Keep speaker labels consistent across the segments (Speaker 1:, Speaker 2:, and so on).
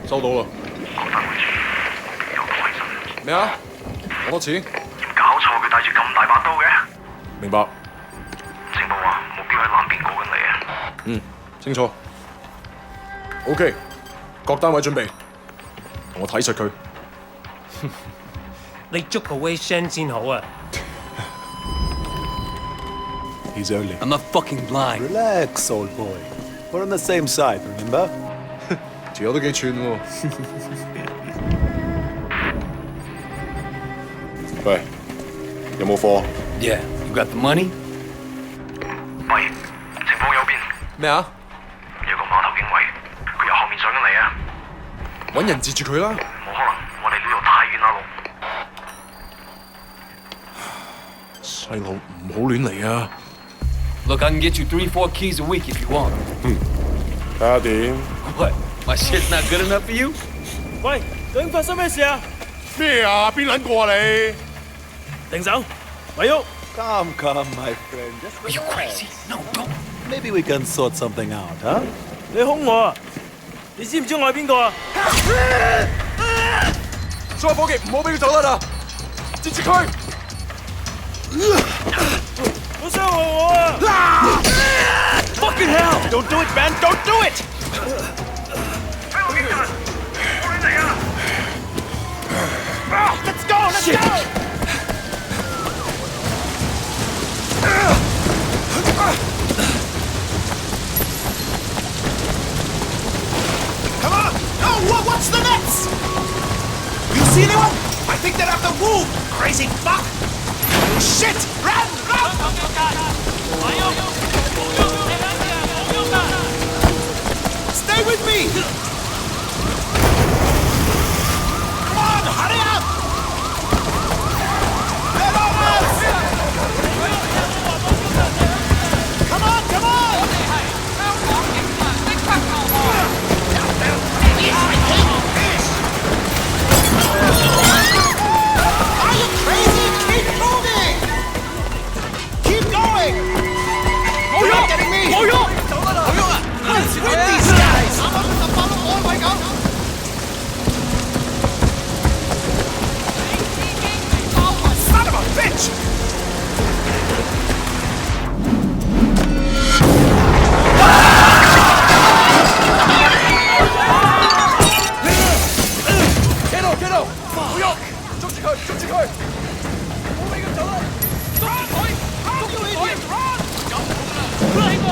Speaker 1: 收到啦。
Speaker 2: 講翻回處，有個維信。
Speaker 1: 咩啊？好多錢？
Speaker 2: 搞錯，佢帶住咁大把刀嘅。
Speaker 1: 明白。
Speaker 2: 情報話目標喺南邊過緊嚟啊。
Speaker 1: 嗯，清楚。OK，各單位準備，同我睇實佢。
Speaker 3: 你捉個 Wei Shen 先好啊。
Speaker 1: He's only.
Speaker 4: I'm not fucking blind.
Speaker 5: Relax, old boy. We're on the same side, remember?
Speaker 1: 條友都幾串喎。喂，有冇貨？
Speaker 4: Yeah, you got the money?
Speaker 2: 喂，情況有變。
Speaker 1: 咩啊？
Speaker 2: 有個碼頭警衛，佢由後面上緊嚟啊！
Speaker 1: 揾人截住佢啦！
Speaker 2: 冇可能，我哋呢度太遠啦，路。
Speaker 1: 細路唔好亂嚟啊！
Speaker 4: Look, I can get you 3-4 keys a week if you want.
Speaker 1: 睇下點？
Speaker 4: What? My shit's not good enough for you?
Speaker 6: 喂，究竟發生咩事啊？
Speaker 1: 咩啊？邊撚個啊你？
Speaker 6: 停手，咪喐！
Speaker 5: Come, my friend. Just
Speaker 4: Are you crazy? No, don't.
Speaker 5: Maybe we can sort something out, huh?
Speaker 6: 你兇我啊！你知唔知我係邊個啊？
Speaker 1: 所有伙計唔好俾佢走得啦！截住佢！
Speaker 6: 好傷害我啊
Speaker 4: Fucking hell! Don't do it, man! Don't do it!
Speaker 2: 喺我面前，我哋嚟啊
Speaker 4: Let's go! Let's go!
Speaker 7: Come on! No! What's the next? You see anyone? I think they're after Wu! Crazy fuck! Shit! Run! Stay with me! Come on! Hurry up! They're on us! Come on! Come on! Are you crazy? Keep moving! Keep going! You're not getting me! What's with these guys? Son of a bitch!
Speaker 1: Get out！ 唔好喐！捉住佢！捉住佢！唔好俾佢走啦！捉住佢！捉住佢！有啦！呢個！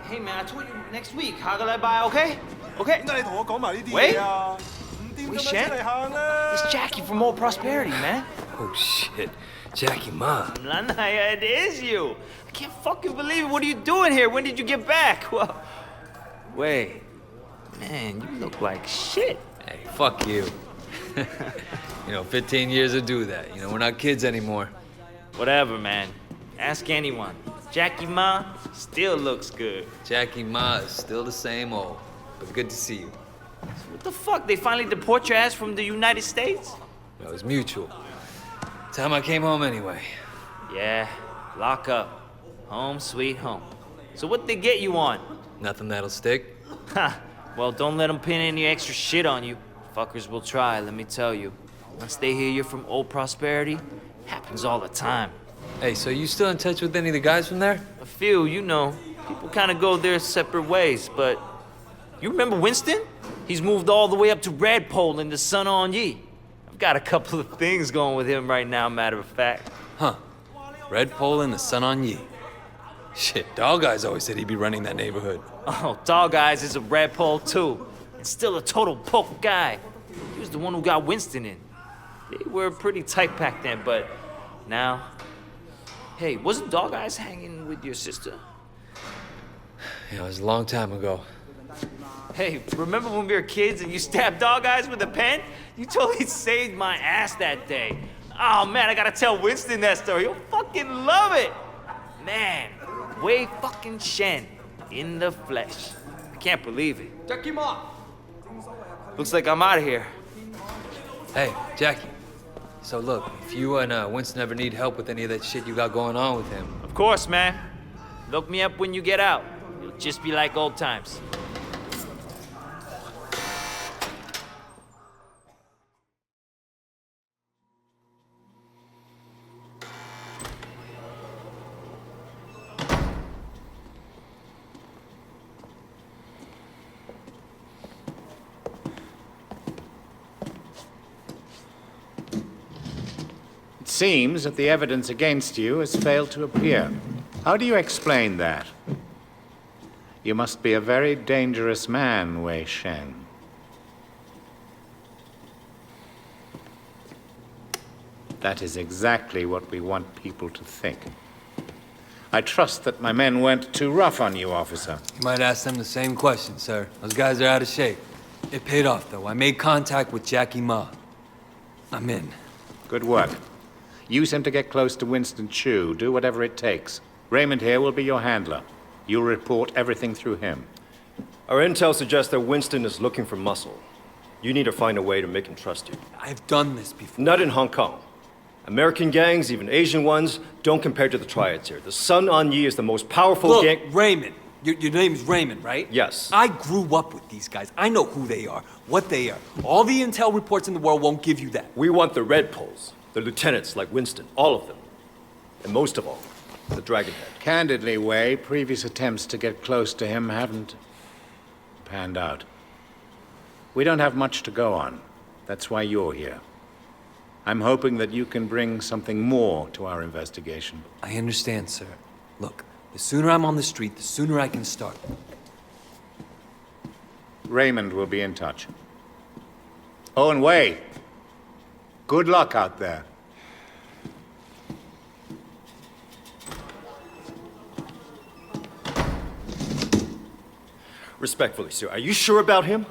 Speaker 8: Hey man, I told you next week. 下個禮拜 OK? OK?
Speaker 5: 點解你同我講埋呢啲
Speaker 8: 喂
Speaker 5: 嘢啊？唔掂
Speaker 8: Wei
Speaker 5: 咁樣
Speaker 8: Shen?
Speaker 5: 出嚟行啦！
Speaker 8: It's Jackie from Old Prosperity, man.
Speaker 4: Oh shit. Jackie Ma.
Speaker 8: Lanaya, it is you. I can't fucking believe it. What are you doing here? When did you get back? Well, wait. Man, you look like shit.
Speaker 4: Hey, fuck you. 15 years to do that. We're not kids anymore.
Speaker 8: Whatever, man. Ask anyone. Jackie Ma still looks good.
Speaker 4: Jackie Ma is still the same old, but good to see you.
Speaker 8: What the fuck? They finally deport your ass from the United States?
Speaker 4: It was mutual. Time I came home anyway.
Speaker 8: Yeah, lock up. Home sweet home. So what they get you on?
Speaker 4: Nothing that'll stick.
Speaker 8: Ha! Well, don't let them pin any extra shit on you. Fuckers will try, let me tell you. Once they hear you're from Old Prosperity, happens all the time.
Speaker 4: Hey, so you still in touch with any of the guys from there?
Speaker 8: A few, you know. People kind of go their separate ways, but... You remember Winston? He's moved all the way up to Redpole in the Sun On Yi. I've got a couple of things going with him right now, matter of fact.
Speaker 4: Huh. Redpole and the Sun On Yi. Shit, Dog Eyes always said he'd be running that neighborhood.
Speaker 8: Oh, Dog Eyes is a Redpole too. And still a total poke guy. He was the one who got Winston in. They were pretty tight back then, but now... Hey, wasn't Dog Eyes hanging with your sister?
Speaker 4: Yeah, it was a long time ago.
Speaker 8: Hey, remember when we were kids and you stabbed Dog Eyes with a pen? You totally saved my ass that day. Oh man, I gotta tell Winston that story. He'll fucking love it. Man, Wei fucking Shen. in the flesh. I can't believe it.
Speaker 1: Jackie Ma!
Speaker 8: Looks like I'm out of here.
Speaker 4: Hey, Jackie. So look, if you and Winston ever need help with any of that shit you got going on with him,
Speaker 8: Of course, man. Look me up when you get out. It'll just be like old times.
Speaker 9: It seems that the evidence against you has failed to appear. How do you explain that? You must be a very dangerous man, Wei Shen. That is exactly what we want people to think. I trust that my men weren't too rough on you, officer.
Speaker 4: you might ask them the same question, sir. Those guys are out of shape. It paid off, though. I made contact with Jackie Ma. I'm in.
Speaker 9: Good work. Use him to get close to Winston Chu. Do whatever it takes. Raymond here will be your handler. You'll report everything through him.
Speaker 10: Our intel suggests that Winston is looking for muscle. You need to find a way to make him trust you.
Speaker 4: I've done this before.
Speaker 10: Not in Hong Kong. American gangs, even Asian ones, don't compare to the triads here. The Sun On Yi is the most powerful
Speaker 4: Look,
Speaker 10: gang.
Speaker 4: Raymond. Your name is Raymond, right?
Speaker 10: Yes.
Speaker 4: I grew up with these guys. I know who they are, what they are. All the intel reports in the world won't give you that.
Speaker 10: We want the Red Poles, the lieutenants like Winston, all of them. And most of all, the Dragonhead.
Speaker 9: Candidly, Wei, previous attempts to get close to him haven't panned out. We don't have much to go on. That's why you're here. I'm hoping that you can bring something more to our investigation.
Speaker 4: I understand, sir. Look, the sooner I'm on the street, the sooner I can start.
Speaker 9: Raymond will be in touch. Oh, and Wei, good luck out there.
Speaker 10: Respectfully, sir, are you sure about him?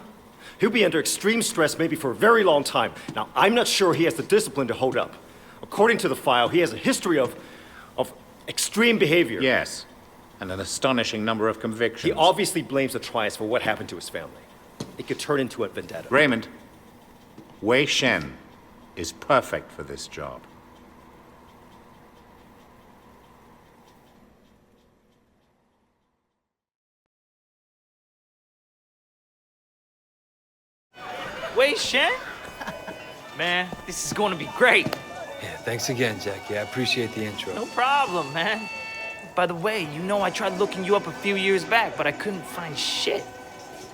Speaker 10: He'll be under extreme stress maybe for a very long time. Now, I'm not sure he has the discipline to hold up. According to the file, he has a history of extreme behavior.
Speaker 9: Yes, and an astonishing number of convictions.
Speaker 10: He obviously blames the triads for what happened to his family. It could turn into a vendetta.
Speaker 9: Raymond, Wei Shen is perfect for this job.
Speaker 8: Wei Shen? Man, this is gonna be great.
Speaker 4: Yeah, thanks again, Jackie. I appreciate the intro.
Speaker 8: No problem, man. By the way, you know I tried looking you up a few years back, but I couldn't find shit.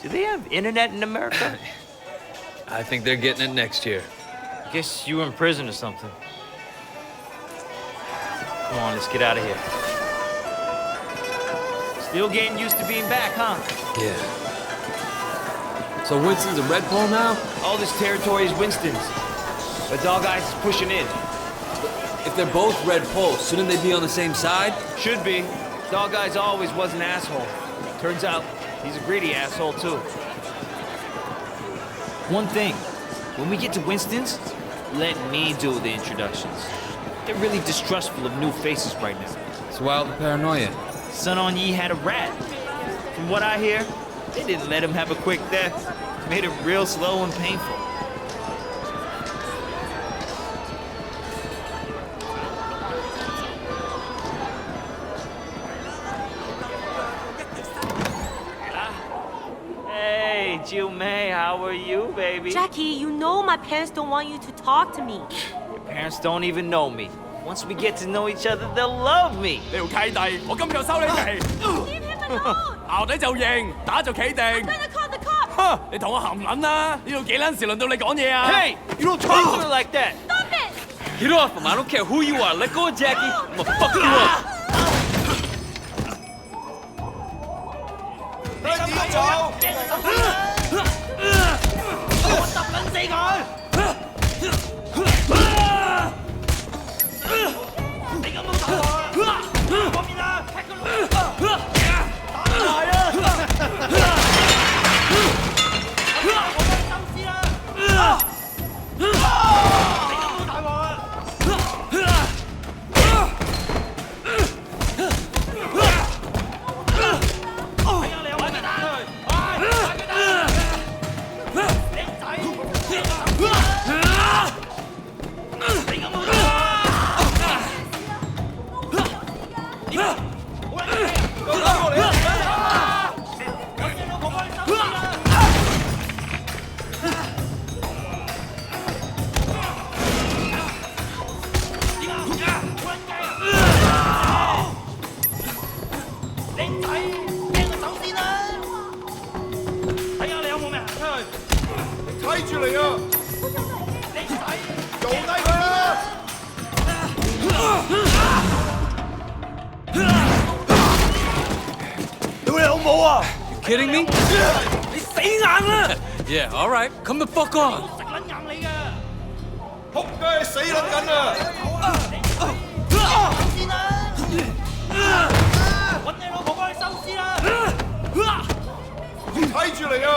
Speaker 8: Do they have internet in America?
Speaker 4: I think they're getting it next year.
Speaker 8: Guess you were in prison or something. Come on, let's get out of here. Still getting used to being back, huh?
Speaker 4: Yeah. So Winston's a red pole now?
Speaker 8: All this territory is Winston's. The dog eyes is pushing in.
Speaker 4: If they're both red poles, shouldn't they be on the same side?
Speaker 8: Should be. Dog eyes always was an asshole. Turns out, he's a greedy asshole too. One thing, when we get to Winston's, let me do the introductions. They're really distrustful of new faces right now.
Speaker 4: It's wild paranoia.
Speaker 8: Sun On Yi had a rat. From what I hear, they didn't let him have a quick death. Made it real slow and painful. Hey, Jiu Mei, how are you, baby?
Speaker 11: Jackie, you know my parents don't want you to talk to me.
Speaker 8: Your parents don't even know me. Once we get to know each other, they'll love me.
Speaker 1: 你條契弟，我今日收你皮。
Speaker 11: Leave him alone!
Speaker 1: 淆底就認，打就企定。
Speaker 11: I'm gonna call the cops!
Speaker 1: 哼！你同我含撚啦！呢度幾撚時輪到你講嘢啊？
Speaker 8: Hey, you don't talk to her like that.
Speaker 11: Stop it!
Speaker 4: Get off him. I don't care who you are. Let go of Jackie. I'm gonna fuck you up.
Speaker 7: 你點做？我揼撚死佢！你咁樣打我！嗰邊啊！踢佢落！打埋啊！我分心思啦！你咁樣打我啊！
Speaker 1: 住嚟啊！做低佢啦！
Speaker 6: 屌你老母啊！
Speaker 4: You kidding me?
Speaker 6: 你死硬啦！
Speaker 4: Yeah, all right. Come the fuck on.
Speaker 6: 食撚硬你㗎！
Speaker 1: 仆街死撚緊啊！
Speaker 6: 揾你老婆幫你收屍啦！
Speaker 1: 睇住嚟啊！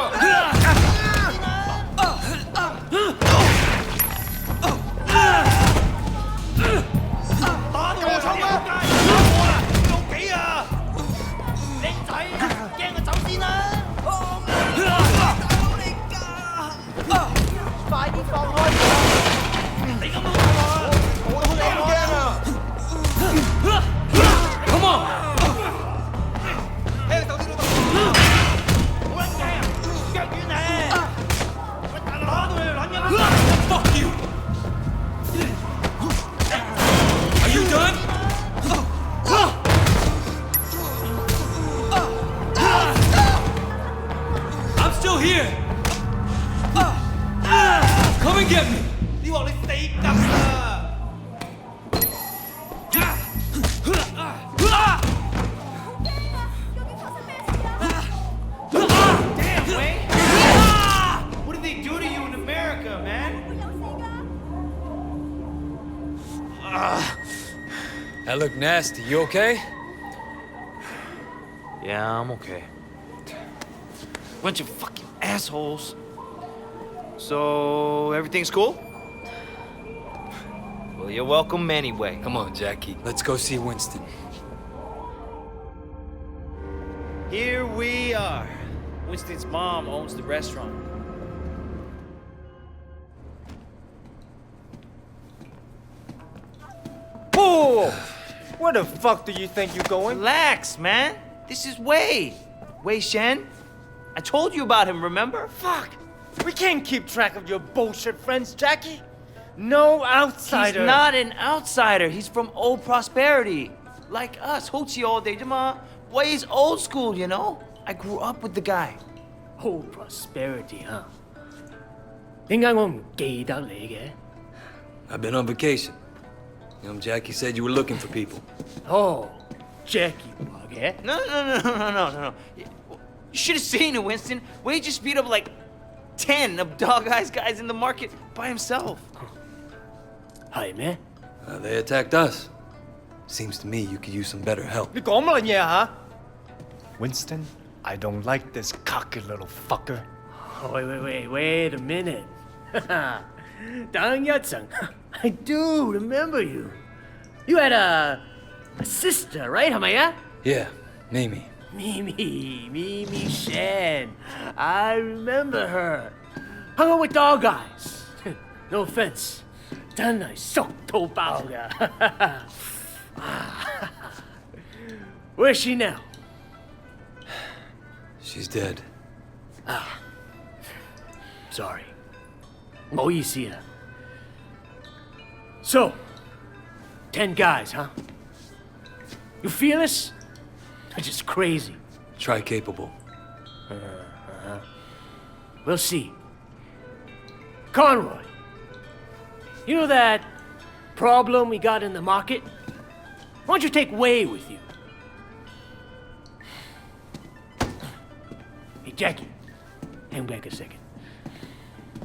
Speaker 6: 打到我衝啊！我啦，老幾啊？靚仔啊，驚佢走先啦！
Speaker 7: 快啲放開我！
Speaker 6: 你咁老婆啊！
Speaker 1: 我都好驚啊！
Speaker 4: Come on.
Speaker 1: 聽手啲老豆。
Speaker 6: 好撚驚啊！腳軟咧！喂，大佬打到你撚嘅啦！
Speaker 4: Fuck you. Are you done? I'm still here. Come and get me.
Speaker 6: 你話你死得啦！ Damn, Wei! What did they do to you in America, man?
Speaker 4: That looked nasty. You okay?
Speaker 8: Yeah, I'm okay. Bunch of fucking assholes. So, everything's cool? Well, you're welcome anyway.
Speaker 4: Come on, Jackie. Let's go see Winston.
Speaker 8: Here we are. Winston's mom owns the restaurant.
Speaker 12: Whoa! Where the fuck do you think you're going?
Speaker 8: Relax, man. This is Wei. Wei Shen. I told you about him, remember?
Speaker 12: Fuck! We can't keep track of your bullshit friends, Jackie. No outsider.
Speaker 8: He's not an outsider. He's from old prosperity. Like us. Hochi all day. Wei's old school, you know? I grew up with the guy.
Speaker 6: Whole prosperity, huh? 點解我唔記得你嘅？
Speaker 4: I've been on vacation. Jackie said you were looking for people.
Speaker 6: 哦 ，Jackie 話嘅。
Speaker 8: No. You should have seen it, Winston. Wei just beat up like 10 of Dog Eyes guys in the market by himself.
Speaker 6: 係咩？
Speaker 4: They attacked us. Seems to me you could use some better help.
Speaker 12: 你講乜嘢啊？ Winston, I don't like this cocky little fucker.
Speaker 6: Wait a minute. 等一陣 I do remember you. You had a sister, right? 係咪啊？
Speaker 4: Yeah, Mimi.
Speaker 6: Mimi Shen. I remember her. Hung out with Dog Eyes. No offense. 真係熟到爆㗎。Where's she now?
Speaker 4: She's dead.
Speaker 6: Sorry. 唔好意思啊。So, 10 guys, huh? You feel this? They're just crazy.
Speaker 4: Try capable.
Speaker 6: We'll see. Conroy, you know that problem we got in the market? Why don't you take Wei with you? Hey, Jackie, hang back a second.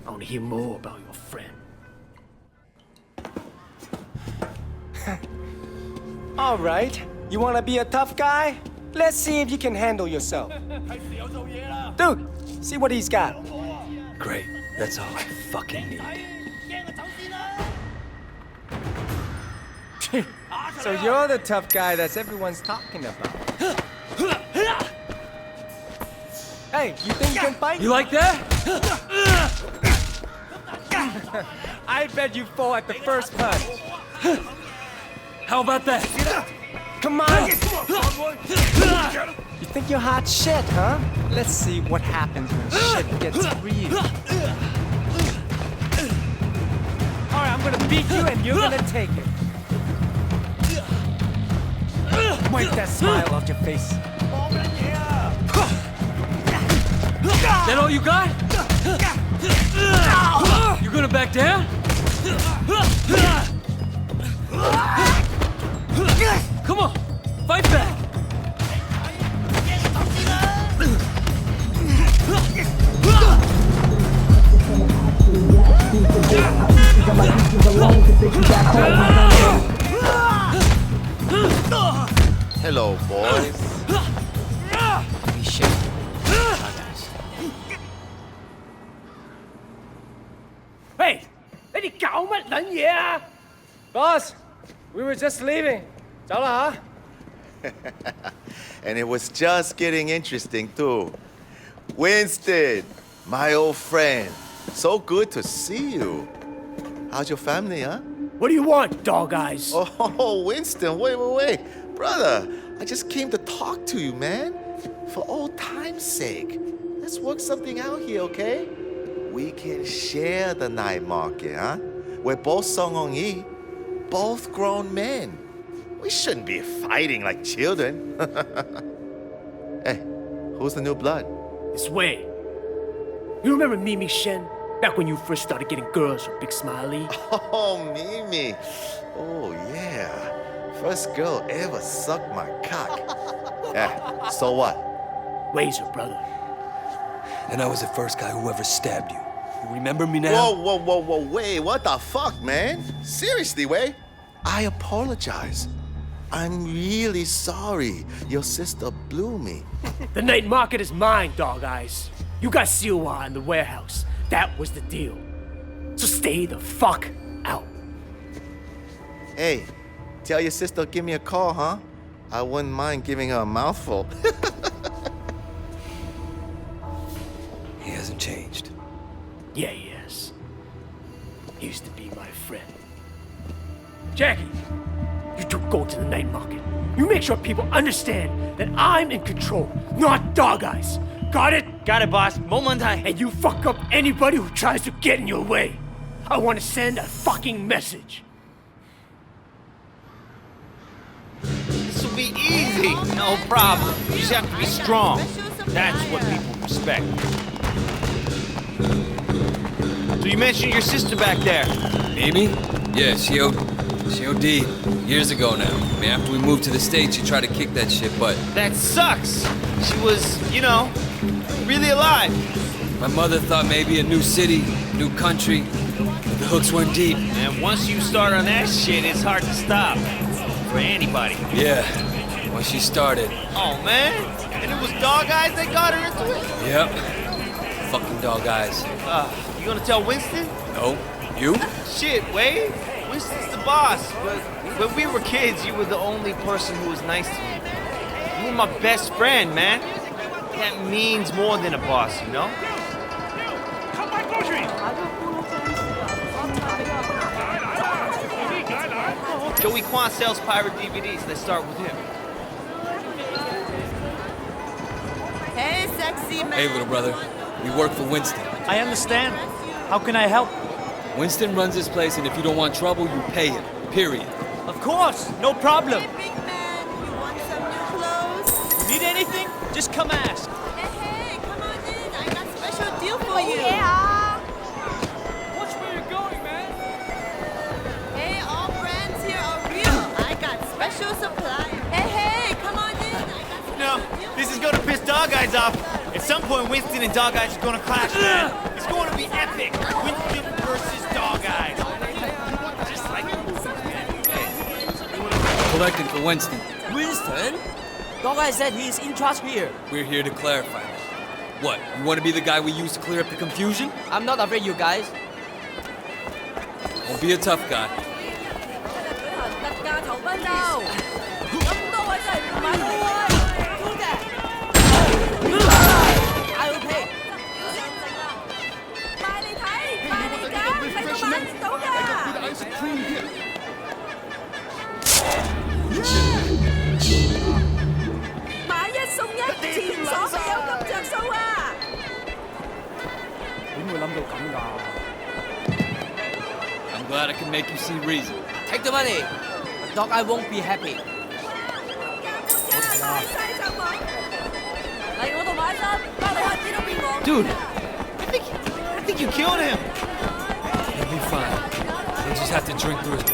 Speaker 6: I want to hear more about your friend.
Speaker 12: All right. You wanna be a tough guy? Let's see if you can handle yourself. Dude, see what he's got.
Speaker 4: Great. That's all I fucking need.
Speaker 12: So you're the tough guy that's everyone's talking about. Hey, you think you can fight?
Speaker 4: You like that?
Speaker 12: I bet you fall at the first punch.
Speaker 4: How about that?
Speaker 12: Come on! You think you're hot shit, huh? Let's see what happens when shit gets real. Alright, I'm gonna beat you and you're gonna take it. Wipe that smile off your face.
Speaker 4: That all you got? You're gonna back down? Come on, fight back!
Speaker 13: Hello, boys.
Speaker 8: Wei Shen.
Speaker 6: Hey, 你哋搞乜撚嘢啊
Speaker 12: Boss, we were just leaving. 走啦吓。
Speaker 13: And it was just getting interesting, too. Winston, my old friend. So good to see you. How's your family, huh?
Speaker 6: What do you want, dog eyes?
Speaker 13: Oh, Winston, wait. Brother, I just came to talk to you, man. For old time's sake. Let's work something out here, okay? We can share the night market, huh? We're both Song Yi, both grown men. We shouldn't be fighting like children. Hey, who's the new blood?
Speaker 6: It's Wei. You remember Mimi Shen? Back when you first started getting girls from Big Smiley?
Speaker 13: Oh, Mimi. Oh, yeah. First girl ever sucked my cock. Yeah, so what?
Speaker 6: Wei's her brother.
Speaker 4: And I was the first guy who ever stabbed you. You remember me now?
Speaker 13: Whoa, Wei, what the fuck, man? Seriously, Wei? I apologize. I'm really sorry your sister blew me.
Speaker 6: The night market is mine, dog eyes. You got Siwa in the warehouse. That was the deal. So stay the fuck out.
Speaker 13: Hey, tell your sister give me a call, huh? I wouldn't mind giving her a mouthful.
Speaker 4: He hasn't changed.
Speaker 6: Yeah, he is. He used to be my friend. Jackie, you two go to the night market. You make sure people understand that I'm in control, not dog eyes. Got it?
Speaker 8: Got it, boss. 冇問題.
Speaker 6: And you fuck up anybody who tries to get in your way. I want to send a fucking message.
Speaker 8: This will be easy. No problem. You just have to be strong. That's what people respect. So you mentioned your sister back there.
Speaker 4: Mimi? Yeah, she OD'd years ago now. I mean, after we moved to the States, she tried to kick that shit, but...
Speaker 8: That sucks. She was, really alive.
Speaker 4: My mother thought maybe a new city, new country. The hooks weren't deep.
Speaker 8: And once you start on that shit, it's hard to stop. For anybody.
Speaker 4: Yeah, once she started.
Speaker 8: Oh, man. And it was dog eyes that got her into it?
Speaker 4: Yep. Fucking dog eyes.
Speaker 8: You gonna tell Winston?
Speaker 4: No. You?
Speaker 8: Shit, Wei. Winston's the boss. But when we were kids, you were the only person who was nice to me. You were my best friend, man. That means more than a boss, you know?
Speaker 2: Come my groceries!
Speaker 8: Joey Kwan sells pirate DVDs. Let's start with him.
Speaker 11: Hey, sexy man.
Speaker 4: Hey, little brother. We work for Winston.
Speaker 14: I understand. How can I help?
Speaker 4: Winston runs this place, and if you don't want trouble, you pay him. Period.
Speaker 14: Of course, no problem.
Speaker 11: Hey, big man, you want some new clothes?
Speaker 14: Need anything? Just come ask.
Speaker 11: Hey, come on in. I got a special deal for you.
Speaker 14: Yeah. Watch where you're going, man.
Speaker 11: Hey, all brands here are real. I got special supply. Hey, come on in. I got special deal.
Speaker 8: This is gonna piss Dog Eyes off. At some point, Winston and Dog Eyes are gonna clash, man. It's going to be epic. Winston versus Dog Eyes. Just like
Speaker 4: Collecting for Winston.
Speaker 14: Winston? Dog Eye said he's in charge here.
Speaker 4: We're here to clarify that. What, you want to be the guy we use to clear up the confusion?
Speaker 14: I'm not afraid, you guys.
Speaker 4: Don't be a tough guy.
Speaker 14: I will pay.
Speaker 11: 買嚟睇，買嚟㗎，睇到買唔到㗎。買一送一，前所未有咁着數啊！
Speaker 12: 點會諗到咁㗎？
Speaker 4: I'm glad I can make you see reason.
Speaker 14: Take the money. But Dog Eye won't be happy.
Speaker 11: 嚟我度買衫，包你下子都變黃。
Speaker 14: Dude, I think
Speaker 8: think you killed him.
Speaker 4: He'll be fine. He'll just have to drink through it.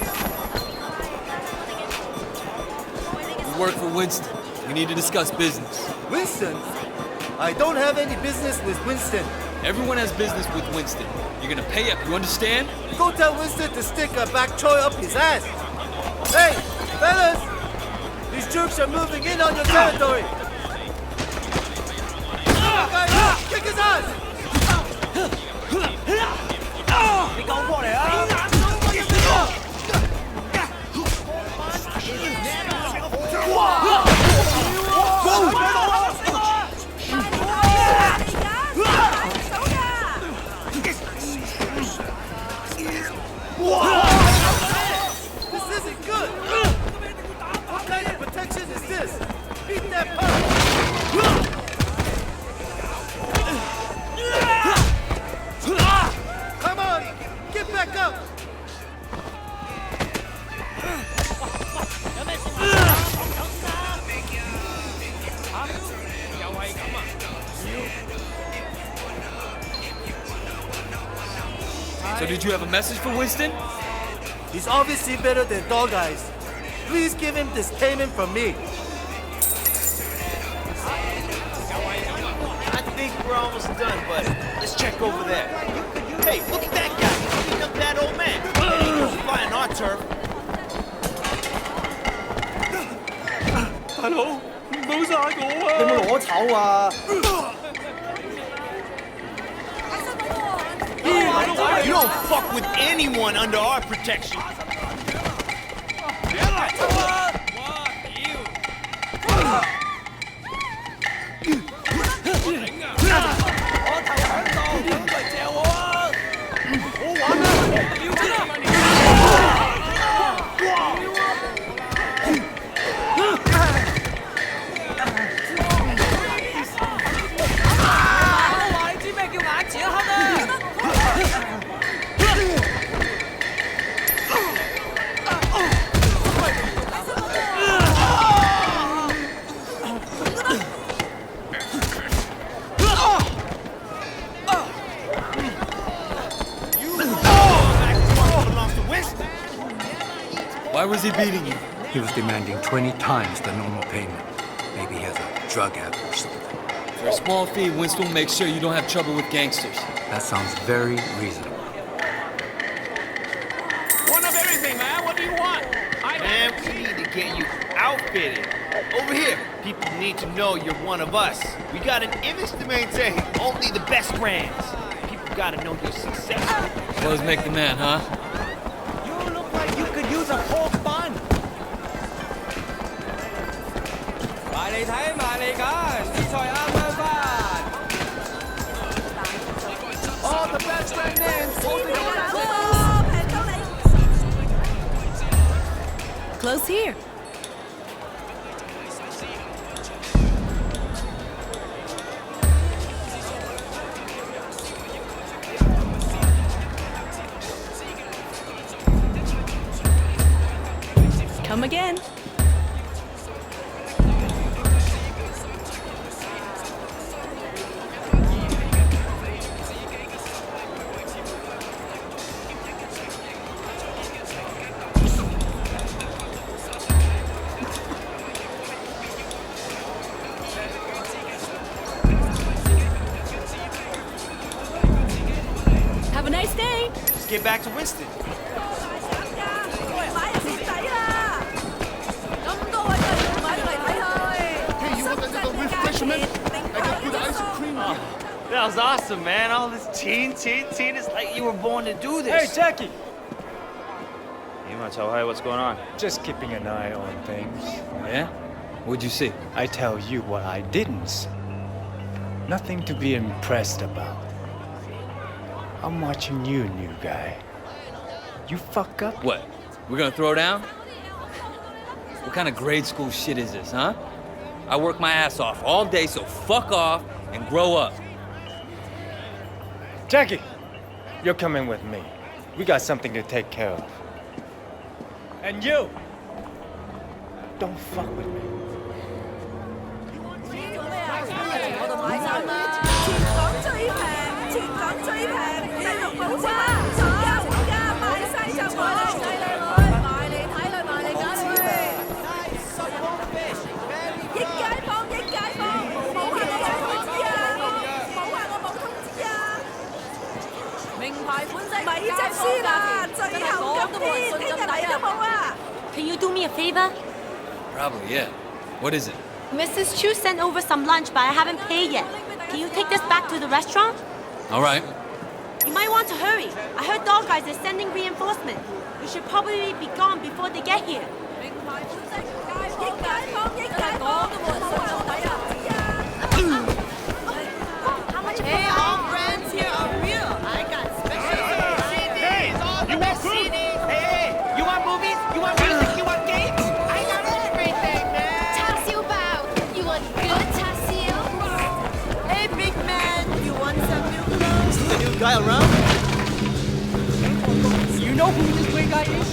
Speaker 4: We work for Winston. We need to discuss business.
Speaker 7: Winston? I don't have any business with Winston.
Speaker 4: Everyone has business with Winston. You're gonna pay up, you understand?
Speaker 7: Go tell Winston to stick a back choy up his ass. Hey, fellas! These jerks are moving in on your territory. Guys, kick his ass!
Speaker 14: 你救過嚟啊！
Speaker 7: This isn't good! What kind of protection is this? Beat that punk! Come on! Get back up!
Speaker 4: So did you have a message for Winston?
Speaker 7: He's obviously better than Dog Eyes. Please give him this payment from me.
Speaker 8: I think we're almost done, but let's check over there. Hey, look at that guy. He's beating up that old man. He ain't flying our turf.
Speaker 12: 大佬，唔好殺我啊！你冇攞籌啊！
Speaker 8: You don't fuck with anyone under our protection.
Speaker 4: Why was he beating you?
Speaker 15: He was demanding 20 times the normal payment. Maybe he has a drug habit or something.
Speaker 4: For a small fee, Winston will make sure you don't have trouble with gangsters.
Speaker 15: That sounds very reasonable.
Speaker 8: One of everything, man. What do you want? Man, we need to get you outfitted. Over here, people need to know you're one of us. We got an image to maintain. Only the best brands. People gotta know you're successful.
Speaker 4: Clothes make the man, huh?
Speaker 14: You look like you could use a pork bun. 埋嚟睇埋嚟揀，啲菜啱啱翻。All the best brand names.
Speaker 11: Close here. Come again. Have a nice day.
Speaker 8: Let's get back to Winston. That was awesome, man. All this teen. It's like you were born to do this.
Speaker 12: Hey, Jackie!
Speaker 8: You want to tell Hai what's going on?
Speaker 12: Just keeping an eye on things.
Speaker 4: Yeah? What'd you see?
Speaker 12: I tell you what I didn't see. Nothing to be impressed about. I'm watching you, new guy. You fuck up?
Speaker 4: What? We're gonna throw down? What kind of grade school shit is this, huh? I work my ass off all day, so fuck off and grow up.
Speaker 12: Jackie, you're coming with me. We got something to take care of. And you, don't fuck with me.
Speaker 11: 我度買衫啦！全港最平，全港最平。favor?
Speaker 4: Probably, yeah. What is it?
Speaker 11: Mrs. Chu sent over some lunch, but I haven't paid yet. Can you take this back to the restaurant?
Speaker 4: All right.
Speaker 11: You might want to hurry. I heard dog guys are sending reinforcement. You should probably be gone before they get here. Hey, all friends here are real. I got special
Speaker 6: Hey, you want food? Hey, you want movies? You want music? You want games? I got everything, man.
Speaker 11: char siu bao. You want good char siu? Hey, big man. You want some new clothes?
Speaker 7: The new guy around?
Speaker 6: You know who this Wei guy is?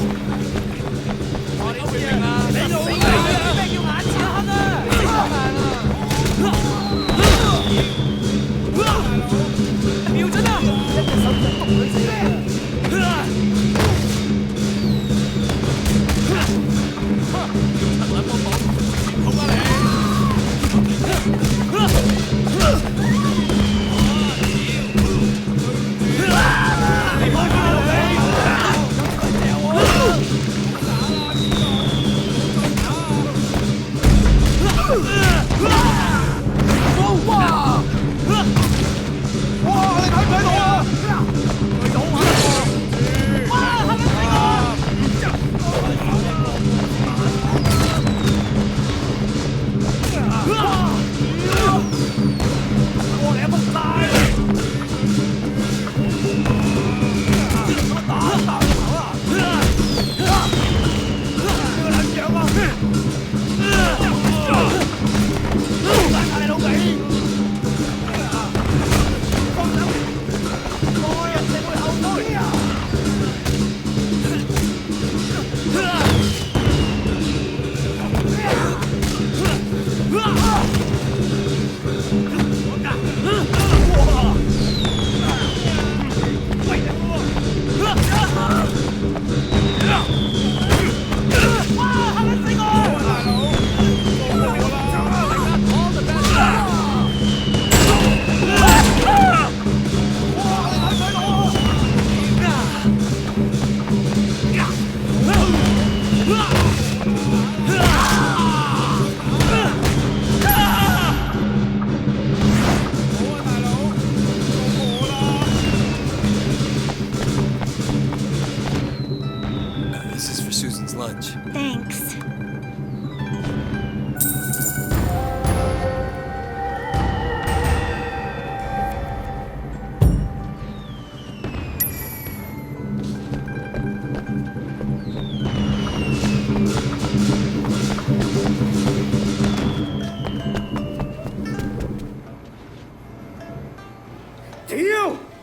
Speaker 4: lunch.
Speaker 11: Thanks.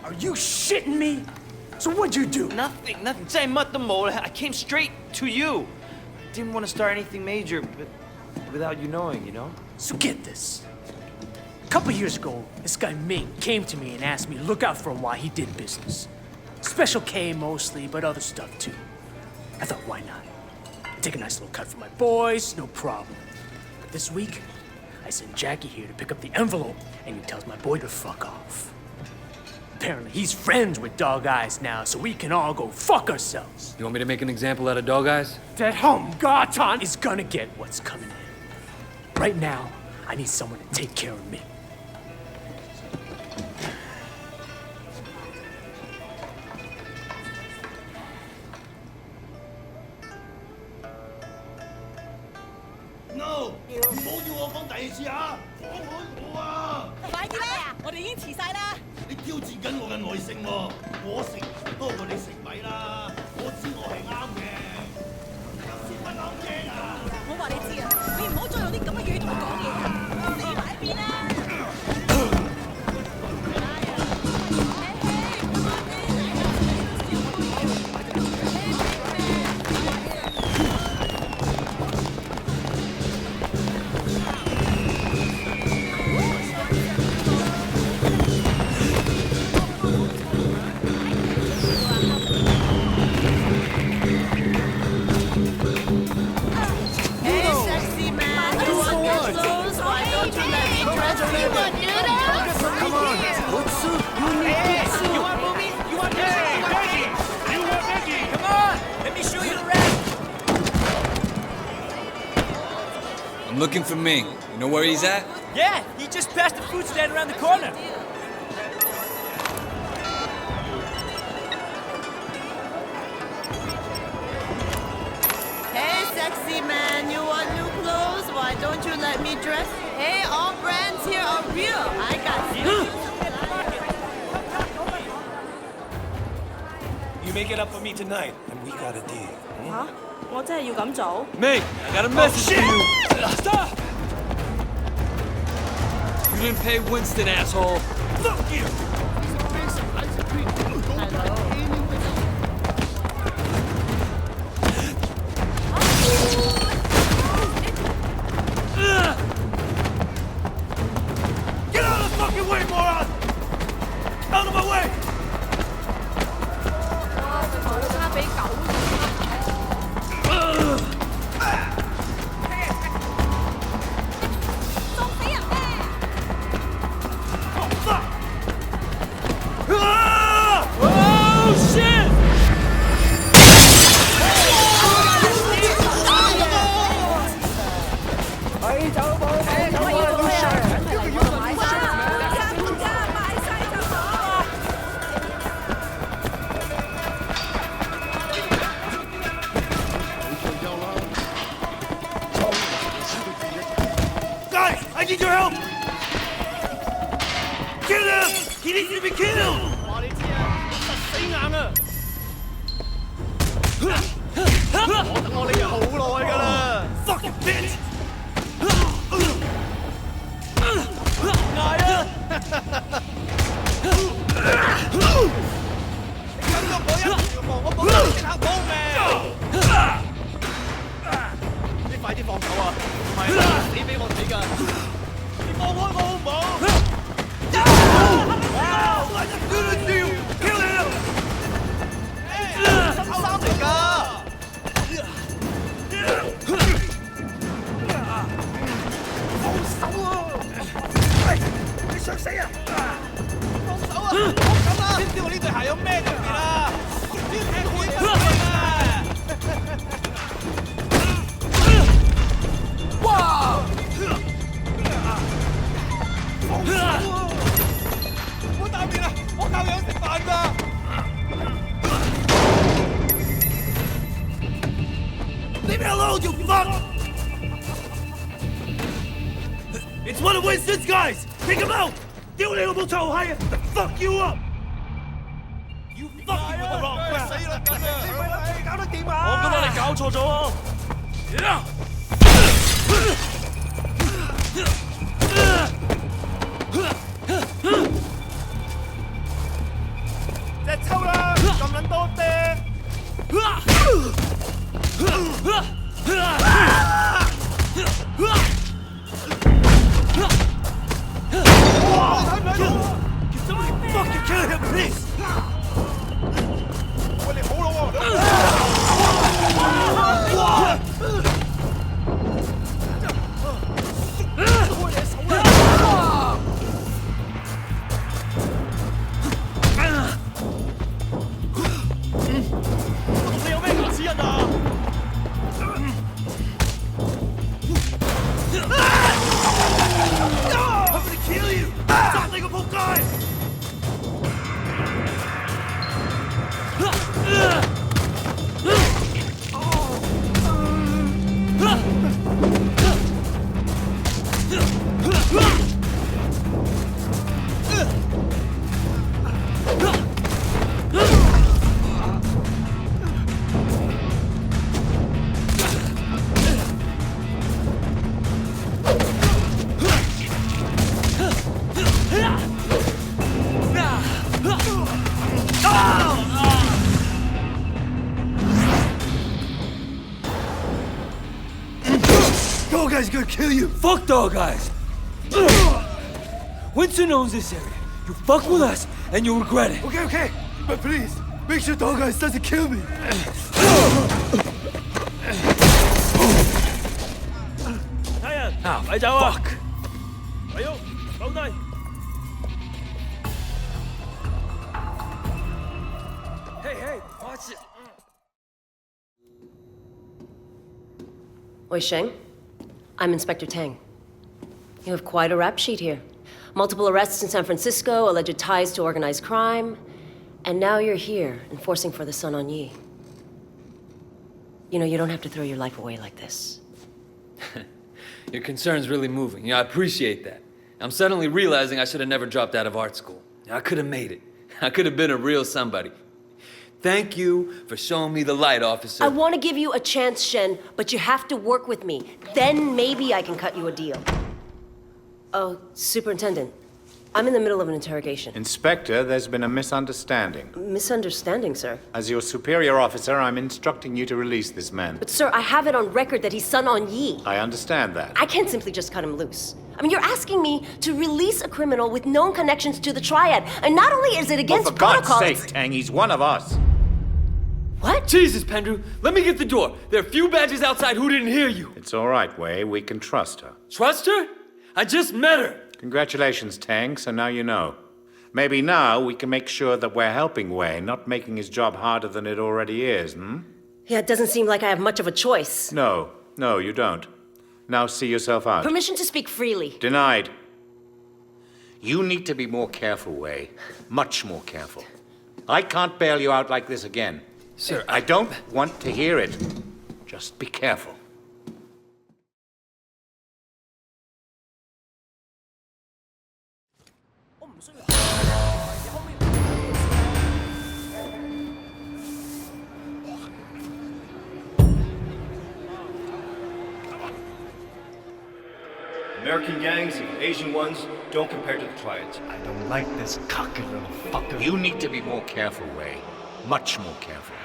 Speaker 6: Are you shitting me? So what'd you do?
Speaker 8: Nothing. 真係乜都冇啦. I came straight to you. Didn't want to start anything major, but without you knowing, you know?
Speaker 6: So get this. A couple years ago, this guy Ming came to me and asked me to look out for him while he did business. Special K mostly, but other stuff too. I thought, why not? I take a nice little cut for my boys, no problem. But this week, I sent Jackie here to pick up the envelope, and he tells my boy to fuck off. Apparently, he's friends with Dog Eyes now, so we can all go fuck ourselves.
Speaker 4: You want me to make an example out of Dog Eyes?
Speaker 6: That Gatan is gonna get what's coming in. Right now, I need someone to take care of me.
Speaker 16: No， 唔好要我講第二次啊！放開我啊！
Speaker 11: 快啲啦，我哋已經遲晒啦。
Speaker 16: 你挑戰緊我嘅耐性喎，我食多過你食米啦，我知我係啱嘅，有時不嬲啫啊！
Speaker 11: 我話你知啊，你唔好再用啲咁嘅語同我講嘢啊！死埋一邊啦！
Speaker 6: Hey,
Speaker 4: I'm looking for Ming. You know where he's at?
Speaker 6: Yeah, he just passed the food stand around the corner.
Speaker 11: Hey, sexy man, you want new clothes? Why don't you let me dress? Hey, all brands here are real. I got
Speaker 6: You make it up for me tonight, and we got a deal.
Speaker 11: 吓？我真係要咁做？
Speaker 6: Ming, I got a message for you. Stop!
Speaker 4: You didn't pay Winston, asshole.
Speaker 6: Fuck you! Get out of the fucking way, moron! Out of my way!
Speaker 11: 差俾狗。撞死人咩？
Speaker 6: Oh, fuck! Ah! Oh, shit!
Speaker 11: 佢走冇咩？咁我要做咩啊？買晒買晒就好。
Speaker 6: Guys, I need your help! Kill him! He needs to be killed! 話你知啊，實死硬啊！我等我呢日好耐㗎啦 ！Fucking bitch！ 捱啊！你咁喐我一條毛，我保證即刻保命！你快啲放手啊！唔係死俾我睇㗎！你放開我好唔好？Wow, I just do this to you! Kill him! 新衫嚟㗎！放手啊！喂，你想死啊？放手啊！唔好咁啊！知唔知我呢對鞋有咩特別啊？知唔知我呢對啊？哇！放手啊！唔好打面啊！我靠樣食飯㗎！ Leave me alone, you fuck! It's one of Winston's guys! Take him out! 屌你老母臭閪啊 ！Fuck you up! You fucking with the wrong crowd! 死啦咁啊！你搞得掂啊？我覺得你搞錯咗啊！隻抽啦！咁撚多爹！ Can somebody fucking kill him, please? 喂，你好老啊！你有咩牙齒印啊？ I'm gonna kill you! 殺你個仆街！ Dog Eye's gonna kill you! Fuck Dog Eyes! Winston owns this area. You fuck with us, and you'll regret it. Okay, okay. But please, make sure Dog Eyes doesn't kill me. 睇人，咪走啊！ Fuck! 咪喐，留低。Hey, hey, watch it.
Speaker 17: Wei Shen, I'm Inspector Tang. You have quite a rap sheet here. Multiple arrests in San Francisco, alleged ties to organized crime, and now you're here, enforcing for the Sun On Yi. You know, you don't have to throw your life away like this.
Speaker 4: Your concern's really moving. Yeah, I appreciate that. I'm suddenly realizing I should have never dropped out of art school. I could have made it. I could have been a real somebody. Thank you for showing me the light, officer.
Speaker 17: I want to give you a chance, Shen, but you have to work with me. Then maybe I can cut you a deal. Oh, Superintendent, I'm in the middle of an interrogation.
Speaker 9: Inspector, there's been a misunderstanding.
Speaker 17: Misunderstanding, sir?
Speaker 9: As your superior officer, I'm instructing you to release this man.
Speaker 17: But sir, I have it on record that he's Sun On Yi.
Speaker 9: I understand that.
Speaker 17: I can't simply just cut him loose. I mean, you're asking me to release a criminal with known connections to the Triad, and not only is it against
Speaker 9: protocol...
Speaker 17: protocol...
Speaker 9: For God's sake, Tang, he's one of us.
Speaker 17: What?
Speaker 4: Jesus, Pendrew, let me get the door. There are a few badges outside who didn't hear you.
Speaker 9: It's all right, Wei. We can trust her.
Speaker 4: Trust her? I just met her.
Speaker 9: Congratulations, Tang, so now you know. Maybe now we can make sure that we're helping Wei, not making his job harder than it already is, hmm?
Speaker 17: Yeah, it doesn't seem like I have much of a choice.
Speaker 9: No, you don't. Now see yourself out.
Speaker 17: Permission to speak freely.
Speaker 9: Denied. You need to be more careful, Wei. Much more careful. I can't bail you out like this again.
Speaker 4: Sir,
Speaker 9: I don't want to hear it. Just be careful.
Speaker 10: American gangs and Asian ones don't compare to the Triads.
Speaker 12: I don't like this cocky little fucker.
Speaker 9: You need to be more careful, Wei. Much more careful.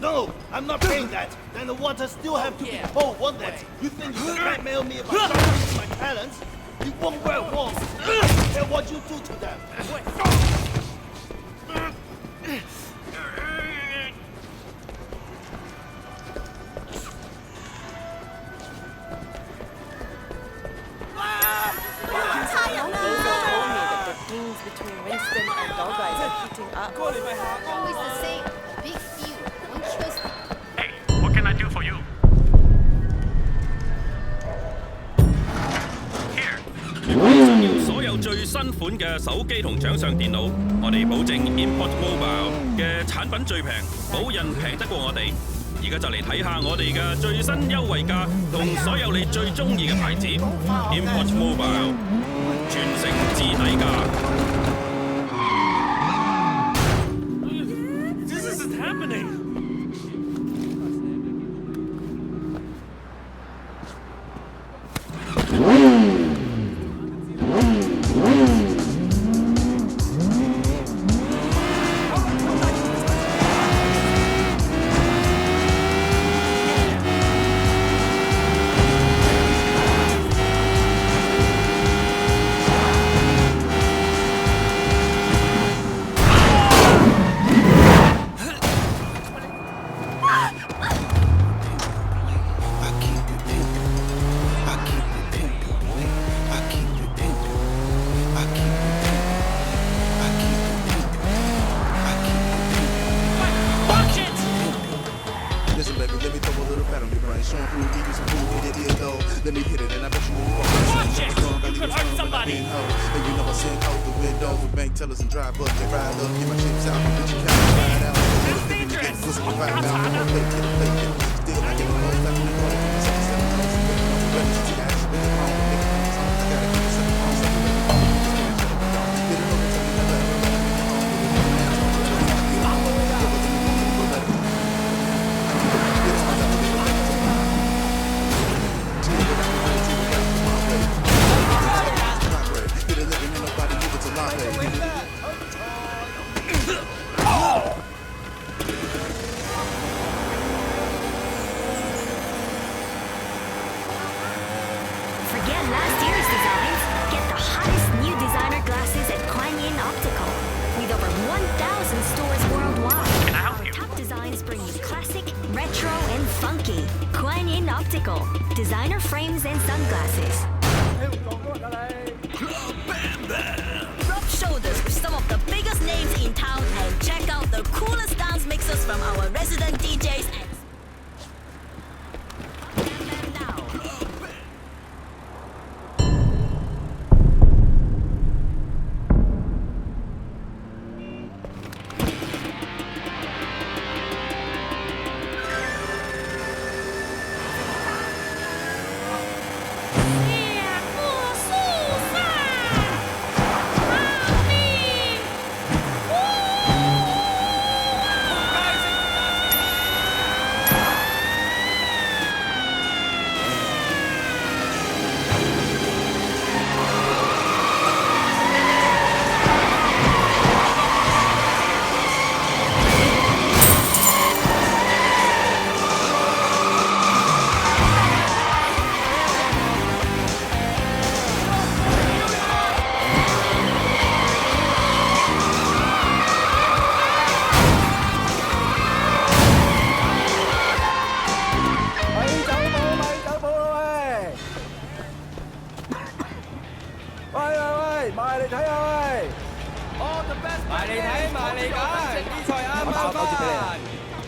Speaker 16: No, I'm not paying that. Then the water still have to be cold, won't it? You think you can blackmail me about something my talents? You won't wear walls. And what you do to them?
Speaker 11: Between Winston and Dog Eyes are heating up. Always the same. Big feud. One twist.
Speaker 2: Hey, what can I do for you? Here. 如果想要所有最新款嘅手機同掌上電腦，我哋保證 Import Mobile 嘅產品最平，冇人平得過我哋。而家就嚟睇下我哋嘅最新優惠價同所有你最中意嘅牌子 Import Mobile， 全城至底價。
Speaker 16: This isn't happening.
Speaker 18: Let me hit it and I bet you won't walk. Watch it! You could hurt somebody! And you know I send out the window for bank tellers and drive up. They ride up, get my chips out, bitch, you can't ride out. It's dangerous! Still I get a most out of the morning.
Speaker 19: Forget last year's designs. Get the hottest new designer glasses at Kuan Yin Optical. With over 1,000 stores worldwide, our top designs bring you classic, retro, and funky. Kuan Yin Optical. Designer frames and sunglasses.
Speaker 11: Rub shoulders with some of the biggest names in town and check out the coolest dance mixers from our resident DJs and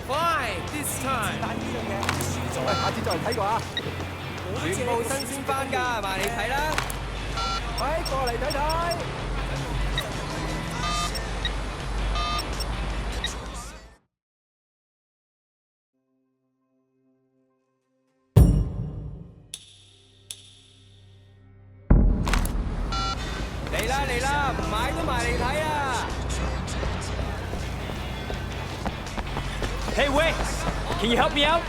Speaker 14: Fine, this time。
Speaker 16: 喂，下次再嚟睇過啊！
Speaker 14: 全部新鮮翻㗎，埋嚟睇啦。
Speaker 16: 喂，過嚟睇睇。
Speaker 14: 嚟啦嚟啦，唔買都埋嚟睇啊！
Speaker 6: Hey, Wei, can you help me out?